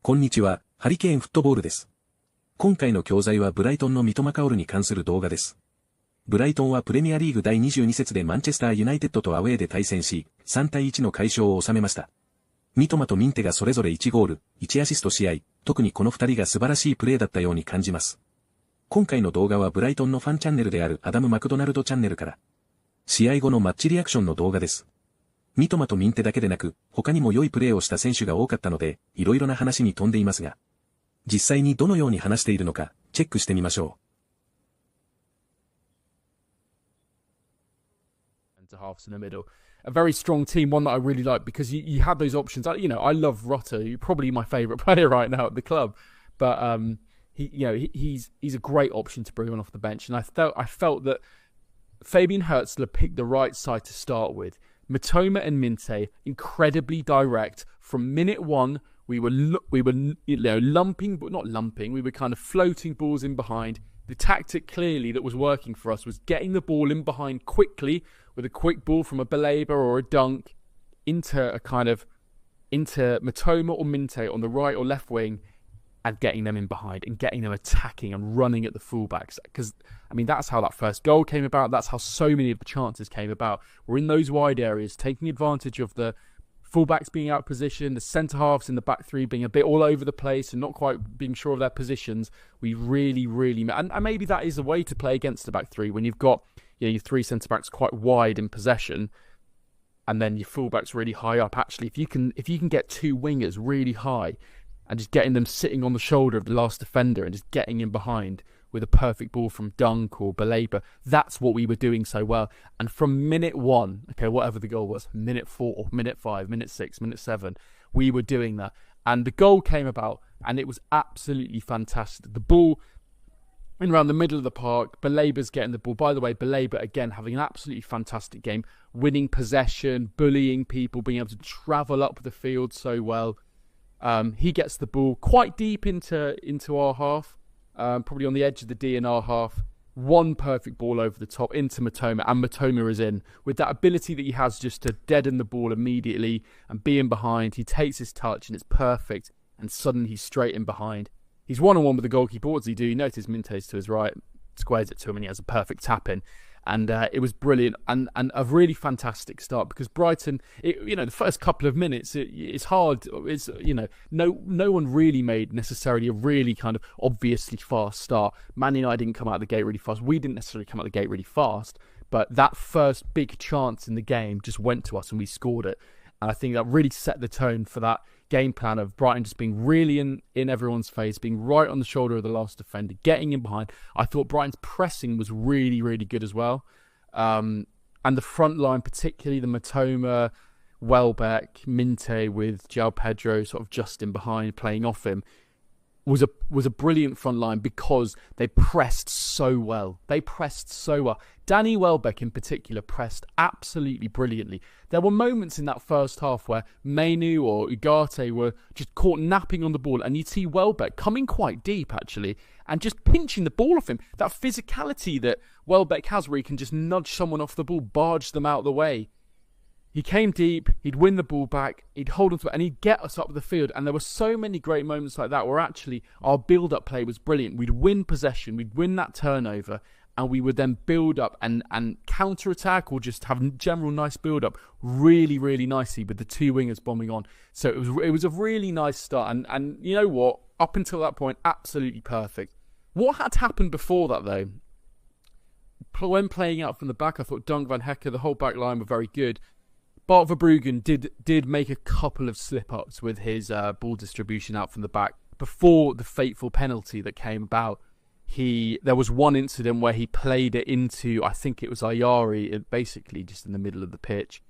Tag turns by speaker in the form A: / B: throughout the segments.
A: こんにちは、ハリケーンフットボールです。今回の教材はブライトンの三笘薫に関する動画です。ブライトンはプレミアリーグ第22節でマンチェスターユナイテッドとアウェーで対戦し、3対1の快勝を収めました。三笘とミンテがそれぞれ1ゴール、1アシストし合い、特にこの2人が素晴らしいプレーだったように感じます。今回の動画はブライトンのファンチャンネルであるアダム・マクドナルドチャンネルから、試合後のマッチリアクションの動画です。三笘とミンテだけでなく、他にも良いプレーをした選手が多かったので、いろいろな話に飛んでいますが、実際にどのように話しているのか、チェックしてみましょ
B: う。Halves in the middle. A very strong team, one that I really like because you had those options. I love Rutter. You're probably my favourite player right now at the club, but he's a great option to bring on off the bench. And I felt that Fabian Hurtzler picked the right side to start with. Mitoma and Minteh, incredibly direct. From minute one, we were lumping, but not lumping. We were kind of floating balls in behind. The tactic clearly that was working for us was getting the ball in behind quickly with a quick ball from a Baleba or a dunk into Mitoma or Minteh on the right or left wing and getting them in behind and getting them attacking and running at the fullbacks. Because, that's how that first goal came about. That's how so many of the chances came about. We're in those wide areas, taking advantage of the fullbacks being out of position, the centre-halves in the back three being a bit all over the place and not quite being sure of their positions. We really, and maybe that is a way to play against the back three when you've got your three centre-backs quite wide in possession and then your fullbacks really high up. Actually, if you can get two wingers really high and just getting them sitting on the shoulder of the last defender and just getting in behind with a perfect ball from Dunk or Baleba, that's what we were doing so well. And from minute one, whatever the goal was, minute 4, minute 5, minute 6, minute 7, we were doing that. And the goal came about and it was absolutely fantastic. The ball in around the middle of the park, Baleba's getting the ball. By the way, Baleba, again, having an absolutely fantastic game, winning possession, bullying people, being able to travel up the field so well. He gets the ball quite deep into our half, probably on the edge of the D in our half. One perfect ball over the top into Mitoma, and Mitoma is in. With that ability that he has just to deaden the ball immediately and be in behind, he takes his touch and it's perfect, and suddenly he's straight in behind. He's one-on-one with the goalkeeper. What does he do? You notice Minteh's to his right, squares it to him, and he has a perfect tap-in. And it was brilliant and a really fantastic start because Brighton, the first couple of minutes, it's hard. It's no one really made necessarily a really kind of obviously fast start. Man United didn't come out of the gate really fast. We didn't necessarily come out of the gate really fast, but that first big chance in the game just went to us and we scored it. And I think that really set the tone for that game plan of Brighton just being really in everyone's face, being right on the shoulder of the last defender, getting in behind. I thought Brighton's pressing was really, really good as well. And the front line, particularly the Mitoma, Welbeck, Minteh with João Pedro sort of just in behind, playing off him, was a brilliant front line because they pressed so well. Danny Welbeck in particular pressed absolutely brilliantly. There were moments in that first half where Mainu or Ugarte were just caught napping on the ball, and you'd see Welbeck coming quite deep actually and just pinching the ball off him. That physicality that Welbeck has where he can just nudge someone off the ball, barge them out of the way. He came deep, he'd win the ball back, he'd hold on to it, and he'd get us up the field. And there were so many great moments like that where actually our build-up play was brilliant. We'd win possession, we'd win that turnover, and we would then build up and counter-attack or just have general nice build-up really, really nicely with the two wingers bombing on. So it was a really nice start. And you know what? Up until that point, absolutely perfect. What had happened before that, though? When playing out from the back, I thought Dunk, Van Hecke, the whole back line were very good. Bart Verbruggen did make a couple of slip-ups with his ball distribution out from the back before the fateful penalty that came about. There was one incident where he played it into, I think it was Ayari, basically just in the middle of the pitch.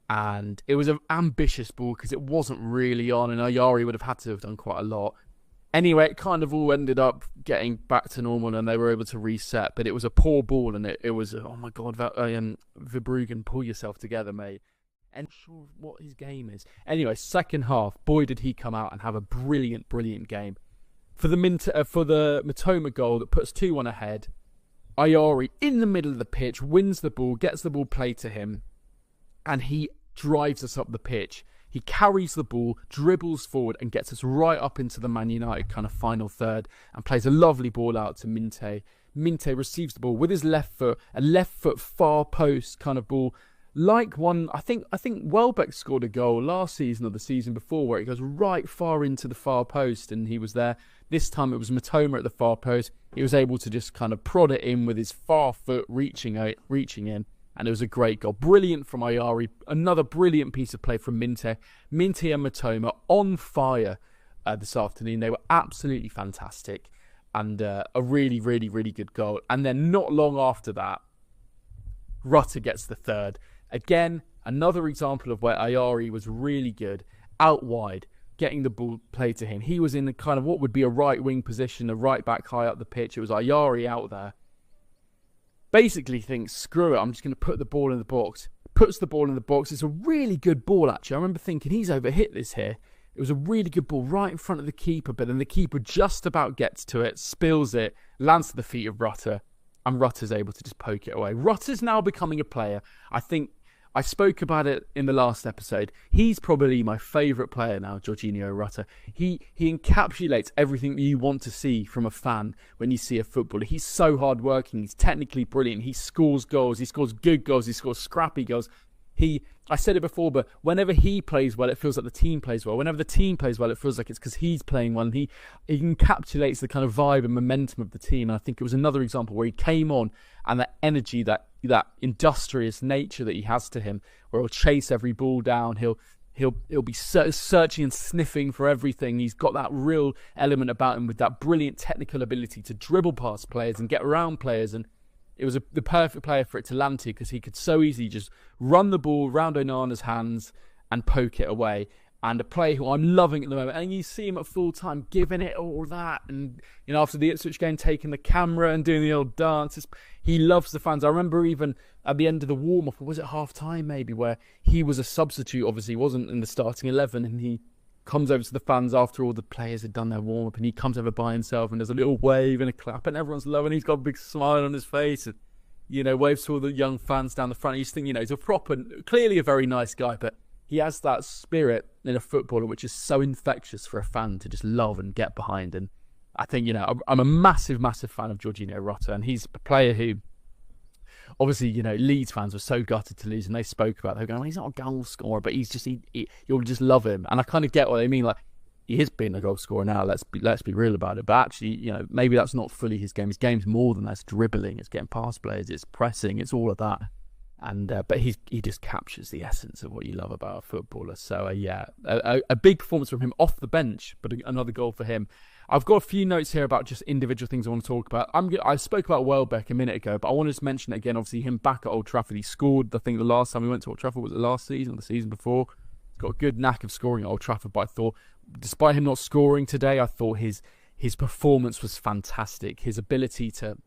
B: And it was an ambitious ball because it wasn't really on, and Ayari would have had to have done quite a lot. Anyway, it kind of all ended up getting back to normal and they were able to reset. But it was a poor ball and it was, oh my God, Verbruggen, pull yourself together, mate. And I'm not sure what his game is. Anyway, second half, boy, did he come out and have a brilliant, brilliant game. For the Mitoma goal that puts 2-1 ahead, Ayari in the middle of the pitch, wins the ball, gets the ball played to him, and he drives us up the pitch. He carries the ball, dribbles forward, and gets us right up into the Man United kind of final third, and plays a lovely ball out to Minteh. Minteh receives the ball with his left foot, a left foot far post kind of ball. Like one, I think Welbeck scored a goal last season or the season before where it goes right far into the far post and he was there. This time it was Mitoma at the far post. He was able to just kind of prod it in with his far foot reaching in, and it was a great goal. Brilliant from Ayari. Another brilliant piece of play from Minteh. Minteh and Mitoma on fire this afternoon. They were absolutely fantastic and a really, really, really good goal. And then not long after that, Rutter gets the third. Again, another example of where Ayari was really good, out wide, getting the ball played to him. He was in the kind of what would be a right wing position, a right back high up the pitch. It was Ayari out there. Basically thinks, screw it, I'm just going to put the ball in the box. Puts the ball in the box. It's a really good ball, actually. I remember thinking, he's overhit this here. It was a really good ball right in front of the keeper, but then the keeper just about gets to it, spills it, lands to the feet of Rutter, and Rutter's able to just poke it away. Rutter's now becoming a player. I think I spoke about it in the last episode. He's probably my favourite player now, Jorginho Rutter. He encapsulates everything that you want to see from a fan when you see a footballer. He's so hard-working. He's technically brilliant. He scores goals. He scores good goals. He scores scrappy goals. I said it before, but whenever he plays well, it feels like the team plays well. Whenever the team plays well, it feels like it's because he's playing well. And he encapsulates the kind of vibe and momentum of the team. And I think it was another example where he came on and that energy, that industrious nature that he has to him, where he'll chase every ball down. He'll be searching and sniffing for everything. He's got that real element about him with that brilliant technical ability to dribble past players and get around players. And it was the perfect player for it to land to because he could so easily just run the ball round Onana's hands and poke it away. And a player who I'm loving at the moment. And you see him at full time giving it all that. And, you know, after the Ipswich game, taking the camera and doing the old dances. He loves the fans. I remember even at the end of the warm-up, or was it half-time maybe, where he was a substitute. Obviously, he wasn't in the starting 11. And he comes over to the fans after all the players had done their warm-up. And he comes over by himself and there's a little wave and a clap. And everyone's loving. He's got a big smile on his face. And, you know, waves to all the young fans down the front. You just think, you know, he's a proper, clearly a very nice guy, but he has that spirit in a footballer which is so infectious for a fan to just love and get behind. And I think, you know, I'm a massive, massive fan of Jorginho Rutter. And he's a player who, obviously, you know, Leeds fans were so gutted to lose. And they spoke about it. They were going, well, he's not a goal scorer, but he's just, you'll just love him. And I kind of get what they mean. Like, he is being a goal scorer now. Let's be real about it. But actually, you know, maybe that's not fully his game. His game's more than that. It's dribbling. It's getting past players. It's pressing. It's all of that. And but he just captures the essence of what you love about a footballer. So a big performance from him off the bench, but another goal for him. I've got a few notes here about just individual things I want to talk about. I spoke about Welbeck a minute ago, but I wanted to mention it again. Obviously, him back at Old Trafford, he scored. I think the last time we went to Old Trafford was it last season or the season before. He's got a good knack of scoring at Old Trafford, but I thought, despite him not scoring today, I thought his performance was fantastic. His ability to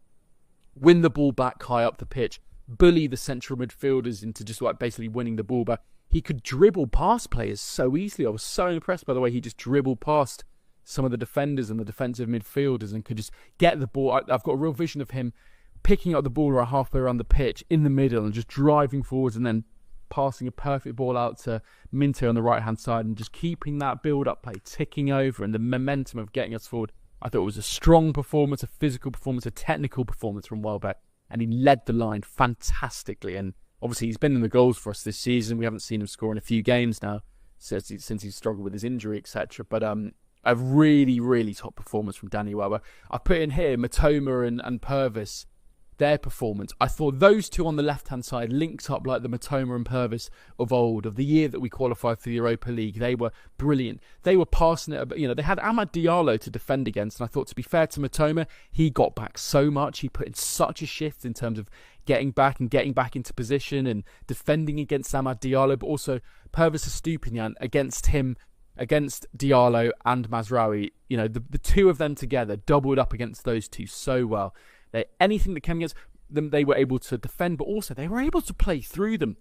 B: win the ball back high up the pitch, bully the central midfielders into just like basically winning the ball back. He could dribble past players so easily. I was so impressed by the way he just dribbled past some of the defenders and the defensive midfielders and could just get the ball. I've got a real vision of him picking up the ball around halfway around the pitch in the middle and just driving forwards and then passing a perfect ball out to Minteh on the right-hand side and just keeping that build-up play ticking over and the momentum of getting us forward. I thought it was a strong performance, a physical performance, a technical performance from Welbeck. And he led the line fantastically. And obviously he's been in the goals for us this season. We haven't seen him score in a few games now since he's struggled with his injury, etc. But a really, really top performance from Danny Welbeck. I put in here Mitoma and Purvis, their performance. I thought those two on the left-hand side linked up like the Mitoma and Purvis of old, of the year that we qualified for the Europa League. They were brilliant. They were passing it, you know, they had Amad Diallo to defend against, and I thought, to be fair to Mitoma, he got back so much. He put in such a shift in terms of getting back into position and defending against Amad Diallo, but also Purvis Estupiñán against him, against Diallo and Mazraoui. You know, the two of them together doubled up against those two so well. Anything that came against them, they were able to defend, but also they were able to play through them.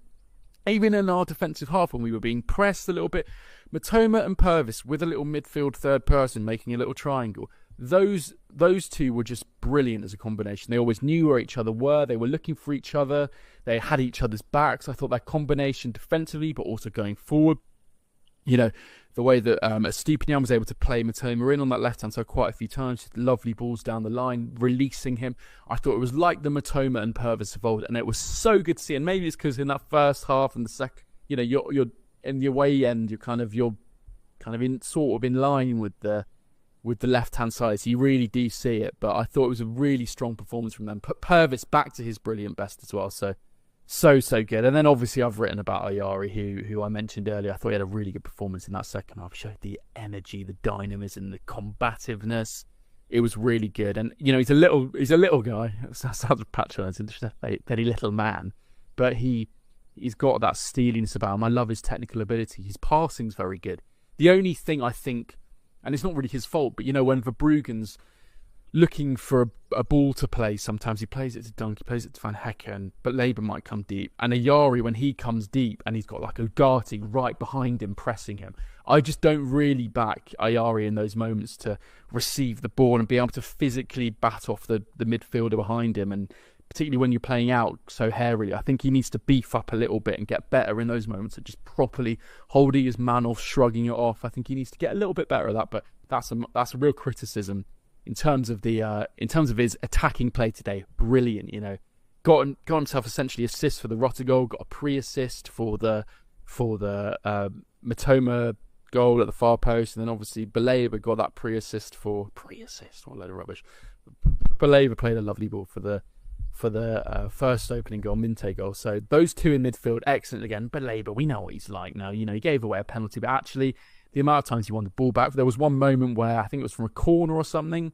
B: Even in our defensive half, when we were being pressed a little bit, Mitoma and Purvis with a little midfield third person making a little triangle. Those two were just brilliant as a combination. They always knew where each other were. They were looking for each other. They had each other's backs. I thought that combination defensively, but also going forward, you know, the way that Estepinian was able to play Mitoma in on that left-hand side quite a few times, just lovely balls down the line, releasing him. I thought it was like the Mitoma and Purvis of old, and it was so good to see. And maybe it's because in that first half and the second, you know, you're in your way end, you're kind of in sort of in line with the left-hand side, so you really do see it. But I thought it was a really strong performance from them. Put Purvis back to his brilliant best as well. So good. And then obviously I've written about Ayari, who I mentioned earlier. I thought he had a really good performance in that second half. Showed the energy, the dynamism, the combativeness. It was really good. And you know, he's a little guy. That sounds patronising, just a very little man, but he's got that steeliness about him. I love his technical ability. His passing's very good. The only thing I think, and it's not really his fault, but you know, when Verbruggen's looking for a ball to play, sometimes he plays it to Dunk, he plays it to Van Hecken, but Labour might come deep. And Ayari, when he comes deep and he's got like Ugarte right behind him pressing him, I just don't really back Ayari in those moments to receive the ball and be able to physically bat off the midfielder behind him. And particularly when you're playing out so hairy, I think he needs to beef up a little bit and get better in those moments of just properly holding his man off, shrugging it off. I think he needs to get a little bit better at that, but that's a real criticism. In terms of his attacking play today, brilliant. You know, got himself essentially assist for the Rutter goal, got a pre-assist for the Mitoma goal at the far post, and then obviously Baleba got that pre-assist. What a load of rubbish. Baleba played a lovely ball for the first opening goal, Minteh goal. So those two in midfield, excellent again. Baleba, we know what he's like now. You know, he gave away a penalty, but actually, the amount of times he won the ball back, there was one moment where I think it was from a corner or something.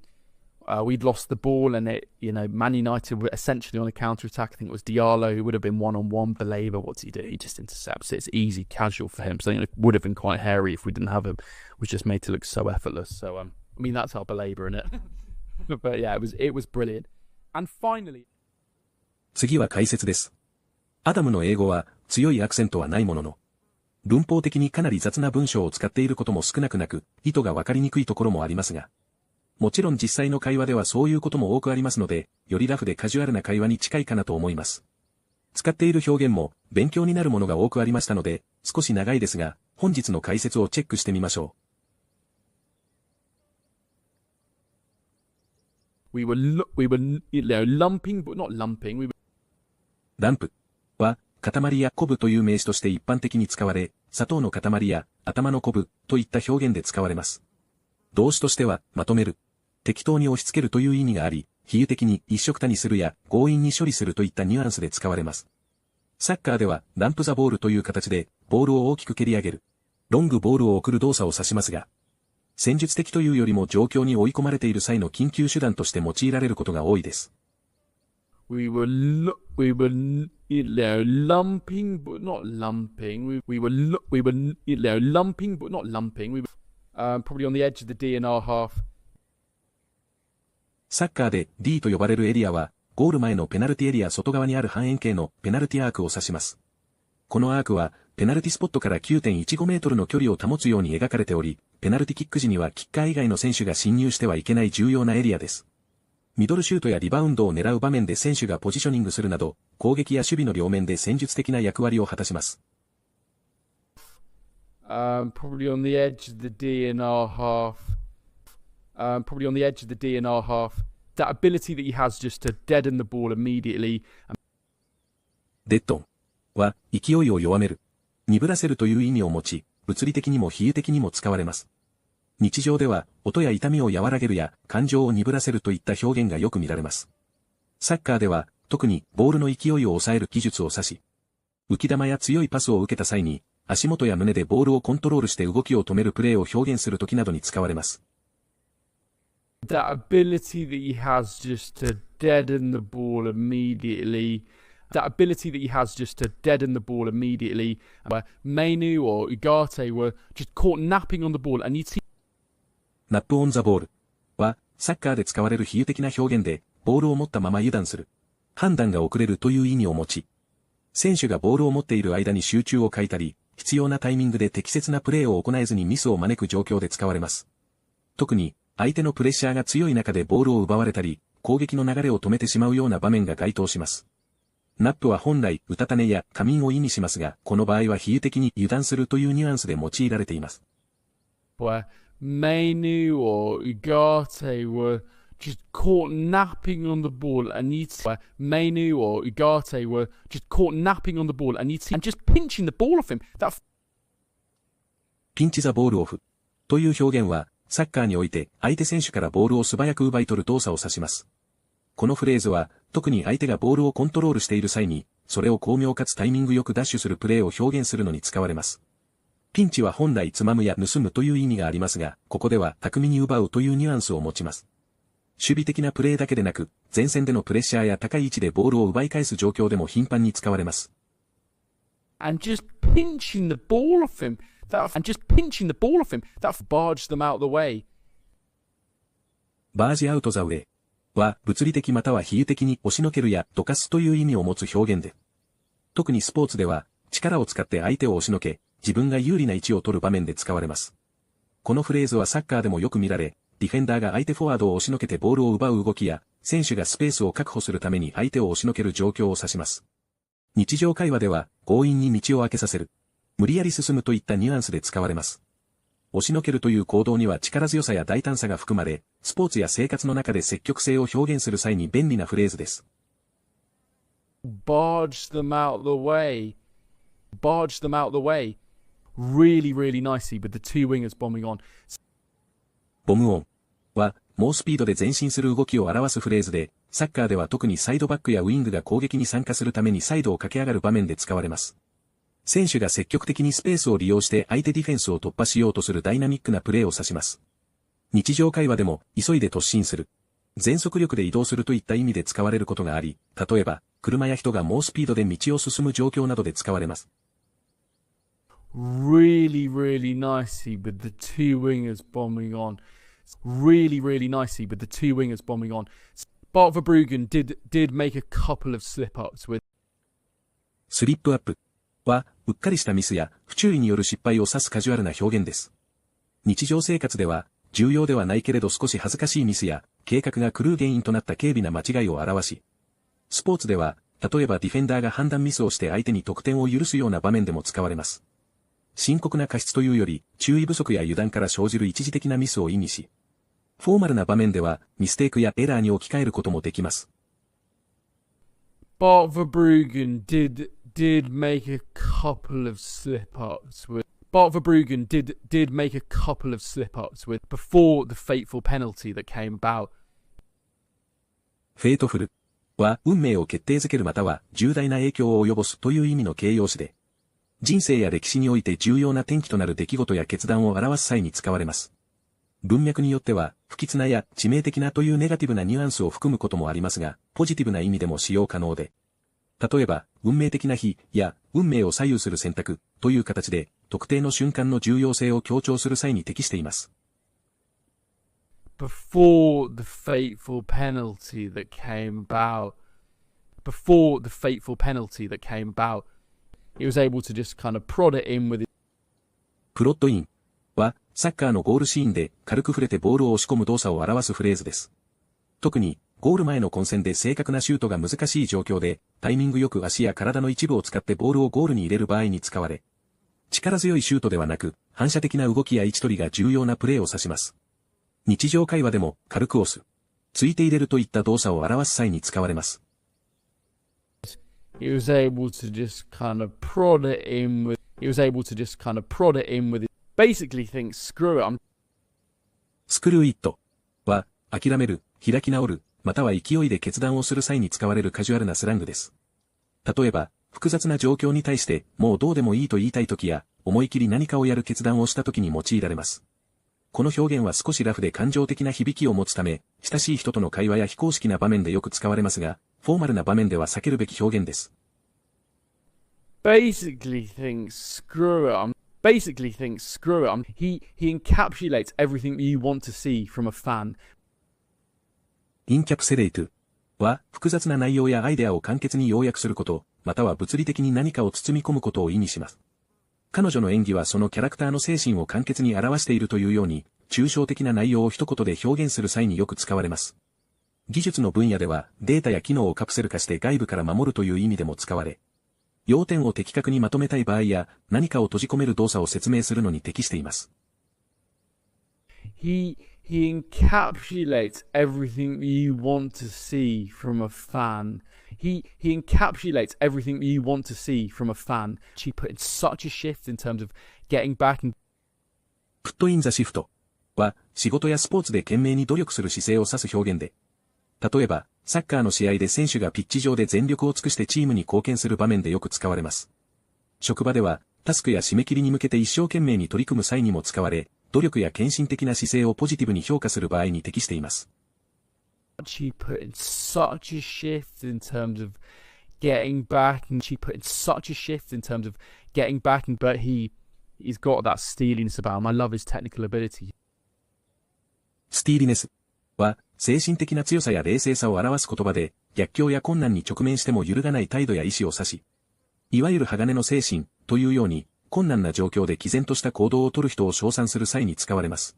B: We'd lost the ball, and Man United were essentially on a counter-attack. I think it was Diallo who would have been one-on-one. Baleba, what's he do? He just intercepts it. It's easy, casual for him. So it would have been quite hairy if we didn't have him. It was just made to look so effortless. So, I mean, that's our Baleba in it. But yeah, it was brilliant. And finally...
A: 次は解説です。アダムの英語は強いアクセントはないものの、文法的にかなり雑な文章を使っていることも少なくなく、意図がわかりにくいところもありますが、もちろん実際の会話ではそういうことも多くありますので、よりラフでカジュアルな会話に近いかなと思います。使っている表現も勉強になるものが多くありましたので、少し長いですが、本日の解説をチェックしてみましょ
B: う。We were lumping, but not lumping.
A: ランプは、塊やコブという名詞として一般的に使われ、砂糖の塊や頭のコブといった表現で使われます。動詞としては、まとめる。適当に押し付けるという意味があり、比喩的に一緒くたにするや強引に処理するといったニュアンスで使われます。サッカーでは、ランプザボールという形で、ボールを大きく蹴り上げる。ロングボールを送る動作を指しますが、戦術的というよりも状況に追い込まれている際の緊急手段として用いられることが多いです。
B: We were lumping, but not lumping. We were lumping, but not lumping. We were probably on the edge of the D in our half.
A: サッカーで D と呼ばれるエリアは、ゴール前のペナルティエリア外側にある半円形のペナルティアークを指します。このアークは、ペナルティスポットから 9.15 メートルの距離を保つように描かれており、ペナルティキック時にはキッカー以外の選手が侵入してはいけない重要なエリアです。ミドルシュートやリバウンドを狙う場面で選手がポジショニングするなど、攻撃や守備の両面で戦術的な役割を果たします。
B: Probably on the edge of the D in our half. Probably on the edge of the D in our half. That ability that he has just to deaden the ball immediately.
A: デッドンは勢いを弱める、鈍らせるという意味を持ち、物理的にも比喩的にも使われます。日常では、音や痛みを和らげるや、感情を鈍らせるといった表現がよく見られます。サッカーでは、特に、ボールの勢いを抑える技術を指し、浮き球や強いパスを受けた際に、足元や胸でボールをコントロールして動きを止めるプレーを表現するときなどに使われます。
B: That ability that he has just to deaden the ball immediately. That ability that he has just to deaden the ball immediately. Mainu or Ugarte were just caught napping on the ball, and you'd see.
A: ナップオンザボールは、サッカーで使われる比喩的な表現で、ボールを持ったまま油断する。判断が遅れるという意味を持ち、選手がボールを持っている間に集中を欠いたり、必要なタイミングで適切なプレーを行えずにミスを招く状況で使われます。特に、相手のプレッシャーが強い中でボールを奪われたり、攻撃の流れを止めてしまうような場面が該当します。ナップは本来、うたた寝や仮眠を意味しますが、この場合は比喩的に油断するというニュアンスで用いられています。
B: Where Mainu or Ugarte were just caught napping on the ball and where Mainu or Ugarte were just caught napping on the ball and just pinching the ball off him.
A: ピンチザボールオフという表現は、サッカーにおいて相手選手からボールを素早く奪い取る動作を指します。このフレーズは、特に相手がボールをコントロールしている際に、それを巧妙かつタイミングよくダッシュするプレーを表現するのに使われます。ピンチは本来つまむや盗むという意味がありますが、ここでは巧みに奪うというニュアンスを持ちます。守備的なプレーだけでなく、前線でのプレッシャーや高い位置でボールを奪い返す状況でも頻繁に使われます。
B: And just pinching the ball off him. And just pinching the ball off him. That barged them out the way.
A: バージアウトザウェイは物理的または比喩的に押しのけるやどかすという意味を持つ表現で、特にスポーツでは力を使って相手を押しのけ、自分が有利な位置を取る場面で使われます。このフレーズはサッカーでもよく見られ、ディフェンダーが相手フォワードを押しのけてボールを奪う動きや、選手がスペースを確保するために相手を押しのける状況を指します。日常会話では強引に道を開けさせる、無理やり進むといったニュアンスで使われます。押しのけるという行動には力強さや大胆さが含まれ、スポーツや生活の中で積極性を表現する際に便利なフレーズです。
B: Barge them out the way. Barge them out the way. Really, really nicely with the two wingers bombing on.
A: ボムオンは猛スピードで前進する動きを表すフレーズで、サッカーでは特にサイドバックやウイングが攻撃に参加するためにサイドを駆け上がる場面で使われます。選手が積極的にスペースを利用して相手ディフェンスを突破しようとするダイナミックなプレーを指します。日常会話でも急いで突進する、全速力で移動するといった意味で使われることがあり、例えば車や人が猛スピードで道を進む状況などで使われます。
B: Really, really nicely with the two wingers bombing on. Really, really nicely with the two wingers bombing on. Bart Verbruggen did make a couple of slip-ups with.
A: スリップアップは、うっかりしたミスや不注意による失敗を指すカジュアルな表現です。日常生活では、重要ではないけれど少し恥ずかしいミスや、計画が狂う原因となった軽微な間違いを表し、スポーツでは、例えばディフェンダーが判断ミスをして相手に得点を許すような場面でも使われます。深刻な過失というより、注意不足や油断から生じる一時的なミスを意味し、フォーマルな場面では、ミステイクやエラーに置き換えることもできます。
B: Bart Verbruggen did make a couple of slip-ups with. Bart Verbruggen did make a couple of slip-ups with before the fateful penalty that came about.
A: フェイトフルは運命を決定づけるまたは重大な影響を及ぼすという意味の形容詞で、人生や歴史において重要な転機となる出来事や決断を表す際に使われます。文脈によっては不吉なや致命的なというネガティブなニュアンスを含むこともありますが、ポジティブな意味でも使用可能で、例えば、運命的な日や運命を左右する選択という形で特定の瞬間の重要性を強調する際に適しています。
B: Before the fateful penalty that came about, before the fateful penalty that came about, he was able to just kind of prod it in with it.
A: プロットインはサッカーのゴールシーンで軽く触れてボールを押し込む動作を表すフレーズです。特にゴール前の混戦で正確なシュートが難しい状況で、タイミングよく足や体の一部を使ってボールをゴールに入れる場合に使われ、力強いシュートではなく、反射的な動きや位置取りが重要なプレーを指します。日常会話でも軽く押す、ついて入れるといった動作を表す際に使われます。
B: He was able to just kind of prod it in with. He was able to just kind of prod it in with it. Basically, think screw it.
A: スクルーイットは諦める、開き直る。または勢いで決断をする際に使われるカジュアルなスラングです。例えば、複雑な状況に対して、もうどうでもいいと言いたいときや、思い切り何かをやる決断をしたときに用いられます。この表現は少しラフで感情的な響きを持つため、親しい人との会話や非公式な場面でよく使われますが、フォーマルな場面では避けるべき表現です。
B: Basically think screw it. Basically think screw it. He encapsulates everything you want to see from a fan.
A: インキャプセレイトは複雑な内容やアイデアを簡潔に要約すること、または物理的に何かを包み込むことを意味します。彼女の演技はそのキャラクターの精神を簡潔に表しているというように、抽象的な内容を一言で表現する際によく使われます。技術の分野ではデータや機能をカプセル化して外部から守るという意味でも使われ、要点を的確にまとめたい場合や何かを閉じ込める動作を説明するのに適しています。
B: He encapsulates everything you want to see from a fan. He encapsulates everything you want to see from a fan. She put in such a shift in terms of getting back and
A: put in the shift は仕事やスポーツで懸命に努力する姿勢を指す表現で、例えばサッカーの試合で選手がピッチ上で全力を尽くしてチームに貢献する場面でよく使われます。職場ではタスクや締め切りに向けて一生懸命に取り組む際にも使われ、努力や献身的な姿勢をポジティブに評価する場合に適しています。
B: She put in such a shift in terms of getting back, and she put in such a shift in terms of getting back, but he's got that steeliness about him. I love his technical ability.
A: スティーリネスは精神的な強さや冷静さを表す言葉で、逆境や困難に直面しても揺るがない態度や意志を指し、いわゆる鋼の精神というように、困難な状況で毅然とした行動をとる人を称賛する際に使われます。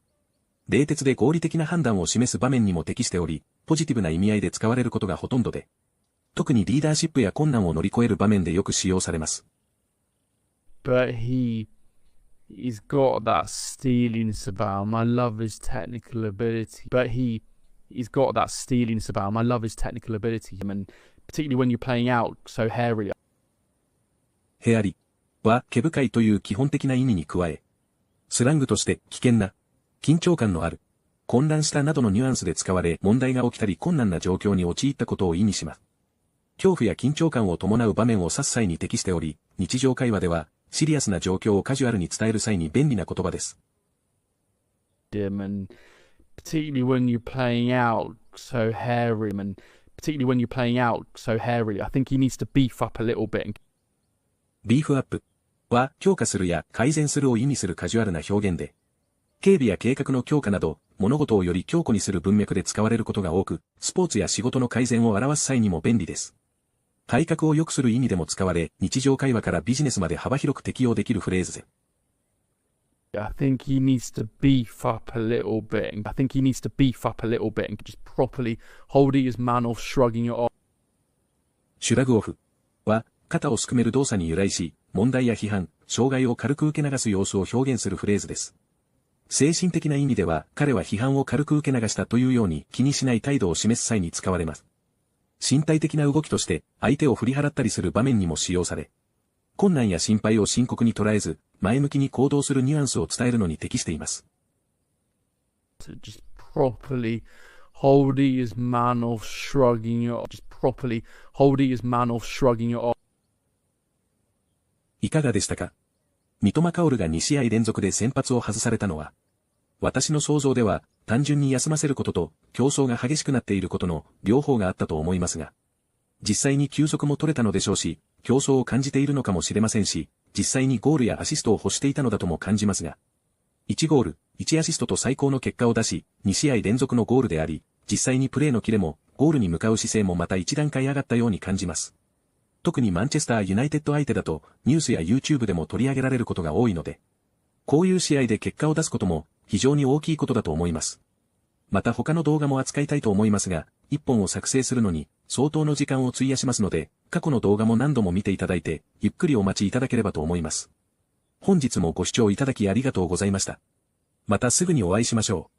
A: 冷徹で合理的な判断を示す場面にも適しており、ポジティブな意味合いで使われることがほとんどで、特にリーダーシップや困難を乗り越える場面でよく使用されます。
B: But he's got that steeliness about him. I love his technical ability. But he's got that steeliness about him. I love his technical ability. And particularly when you're playing out so hairy.
A: ヘアリは毛深いという基本的な意味に加え、スラングとして危険な、緊張感のある、混乱したなどのニュアンスで使われ、問題が起きたり困難な状況に陥ったことを意味します。恐怖や緊張感を伴う場面を指す際に適しており、日常会話ではシリアスな状況をカジュアルに伝える際に便利な言葉です。
B: And particularly when you're playing out so hairy, and particularly when you're playing out so hairy, I think he needs to beef up a little bit.
A: ビーフアップは強化するや改善するを意味するカジュアルな表現で、警備や計画の強化など物事をより強固にする文脈で使われることが多く、スポーツや仕事の改善を表す際にも便利です。改革を良くする意味でも使われ、日常会話からビジネスまで幅広く適用できるフレーズで。
B: I think he needs to beef up a little bit. I think he needs to beef up a little bit and just properly holding his man off, shrugging it off.
A: シュラグオフは肩をすくめる動作に由来し、問題や批判、障害を軽く受け流す様子を表現するフレーズです。精神的な意味では、彼は批判を軽く受け流したというように気にしない態度を示す際に使われます。身体的な動きとして相手を振り払ったりする場面にも使用され、困難や心配を深刻に捉えず、前向きに行動するニュアンスを伝えるのに適しています。
B: Just properly holding his man off, shrugging it off. Just properly holding his man off, shrugging it off.
A: いかがでしたか？三笘薫が2試合連続で先発を外されたのは、私の想像では単純に休ませることと競争が激しくなっていることの両方があったと思いますが、実際に休息も取れたのでしょうし、競争を感じているのかもしれませんし、実際にゴールやアシストを欲していたのだとも感じますが、1ゴール、1アシストと最高の結果を出し、2試合連続のゴールであり、実際にプレーのキレもゴールに向かう姿勢もまた一段階上がったように感じます。特にマンチェスターユナイテッド相手だとニュースや YouTube でも取り上げられることが多いので、こういう試合で結果を出すことも非常に大きいことだと思います。また他の動画も扱いたいと思いますが、1本を作成するのに相当の時間を費やしますので、過去の動画も何度も見ていただいて、ゆっくりお待ちいただければと思います。本日もご視聴いただきありがとうございました。またすぐにお会いしましょう。